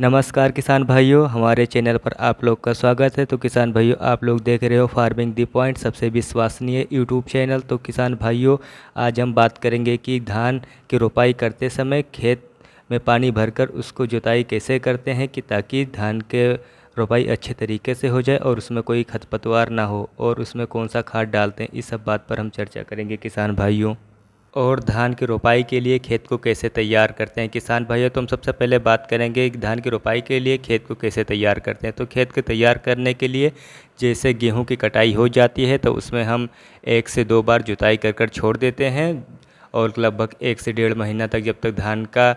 नमस्कार किसान भाइयों, हमारे चैनल पर आप लोग का स्वागत है। तो किसान भाइयों, आप लोग देख रहे हो फार्मिंग दी पॉइंट, सबसे विश्वसनीय यूट्यूब चैनल। तो किसान भाइयों, आज हम बात करेंगे कि धान की रोपाई करते समय खेत में पानी भरकर उसको जुताई कैसे करते हैं कि ताकि धान के रोपाई अच्छे तरीके से हो जाए और उसमें कोई खरपतवार ना हो, और उसमें कौन सा खाद डालते हैं, इस सब बात पर हम चर्चा करेंगे किसान भाइयों। और धान की रोपाई के लिए खेत को कैसे तैयार करते हैं किसान भाइयों। तो हम सबसे पहले बात करेंगे कि धान की रोपाई के लिए खेत को कैसे तैयार करते हैं। तो खेत को तैयार करने के लिए जैसे गेहूं की कटाई हो जाती है तो उसमें हम 1 से 2 बार जुताई कर कर छोड़ देते हैं, और लगभग 1 से 1.5 महीना तक, जब तक धान का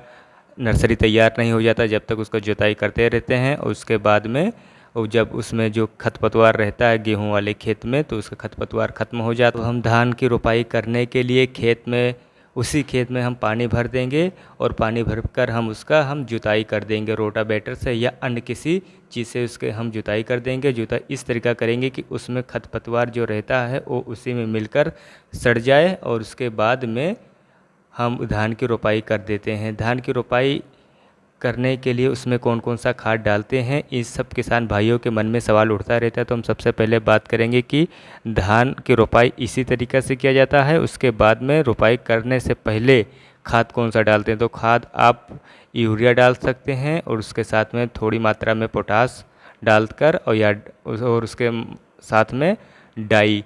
नर्सरी तैयार नहीं हो जाता, जब तक उसका जुताई करते रहते हैं। और उसके बाद में और जब उसमें जो खरपतवार रहता है गेहूं वाले खेत में, तो उसका खरपतवार ख़त्म हो जाता है। तो हम धान की रोपाई करने के लिए उसी खेत में हम पानी भर देंगे, और पानी भरकर हम जुताई कर देंगे रोटावेटर से या अन्य किसी चीज़ से उसके हम जुताई कर देंगे। जुताई इस तरीका करेंगे कि उसमें खरपतवार जो रहता है वो उसी में मिलकर सड़ जाए, और उसके बाद में हम धान की रोपाई कर देते हैं। धान की रोपाई करने के लिए उसमें कौन कौन सा खाद डालते हैं, इस सब किसान भाइयों के मन में सवाल उठता रहता है। तो हम सबसे पहले बात करेंगे कि धान की रोपाई इसी तरीक़े से किया जाता है। उसके बाद में रोपाई करने से पहले खाद कौन सा डालते हैं। तो खाद आप यूरिया डाल सकते हैं, और उसके साथ में थोड़ी मात्रा में पोटास डालकर, और उसके साथ में डाई,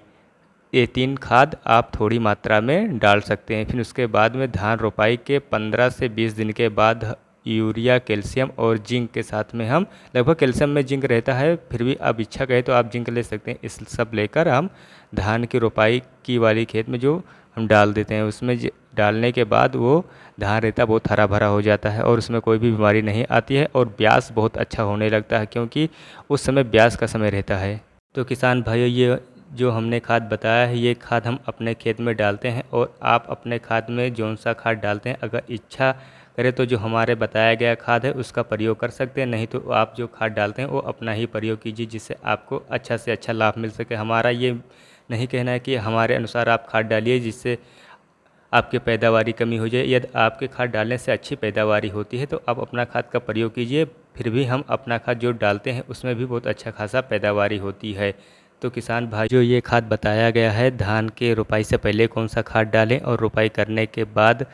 ये 3 खाद आप थोड़ी मात्रा में डाल सकते हैं। फिर उसके बाद में धान रोपाई के 15 से 20 दिन के बाद यूरिया, कैल्शियम और जिंक के साथ में हम, लगभग कैल्शियम में जिंक रहता है, फिर भी आप इच्छा करें तो आप जिंक ले सकते हैं। इस सब लेकर हम धान की रोपाई की वाली खेत में जो हम डाल देते हैं, उसमें डालने के बाद वो धान रहता बहुत हरा भरा हो जाता है, और उसमें कोई भी बीमारी नहीं आती है, और ब्यास बहुत अच्छा होने लगता है, क्योंकि उस समय ब्यास का समय रहता है। तो किसान भाइयों, ये जो हमने खाद बताया है, ये खाद हम अपने खेत में डालते हैं, और आप अपने खाद में जौन सा खाद डालते हैं, अगर इच्छा करें तो जो हमारे बताया गया खाद है उसका प्रयोग कर सकते हैं, नहीं तो आप जो खाद डालते हैं वो अपना ही प्रयोग कीजिए, जिससे आपको अच्छा से अच्छा लाभ मिल सके। हमारा ये नहीं कहना है कि हमारे अनुसार आप खाद डालिए जिससे आपकी पैदावारी कमी हो जाए। यदि आपके खाद डालने से अच्छी पैदावारी होती है तो आप अपना खाद का प्रयोग कीजिए। फिर भी हम अपना खाद जो डालते हैं उसमें भी बहुत अच्छा खासा पैदावारी होती है। तो किसान भाई, जो ये खाद बताया गया है, धान के रोपाई से पहले कौन सा खाद डालें और रोपाई करने के बाद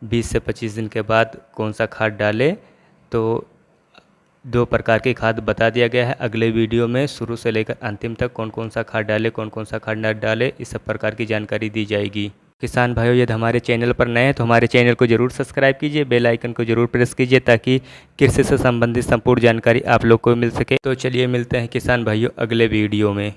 20 से 25 दिन के बाद कौन सा खाद डालें, तो 2 प्रकार की खाद बता दिया गया है। अगले वीडियो में शुरू से लेकर अंतिम तक कौन कौन सा खाद डालें, कौन कौन सा खाद न डालें, इस सब प्रकार की जानकारी दी जाएगी। किसान भाइयों, यदि हमारे चैनल पर नए हैं तो हमारे चैनल को जरूर सब्सक्राइब कीजिए, बेल आइकन को जरूर प्रेस कीजिए, ताकि कृषि से संबंधित संपूर्ण जानकारी आप लोग को मिल सके। तो चलिए मिलते हैं किसान भाइयों अगले वीडियो में।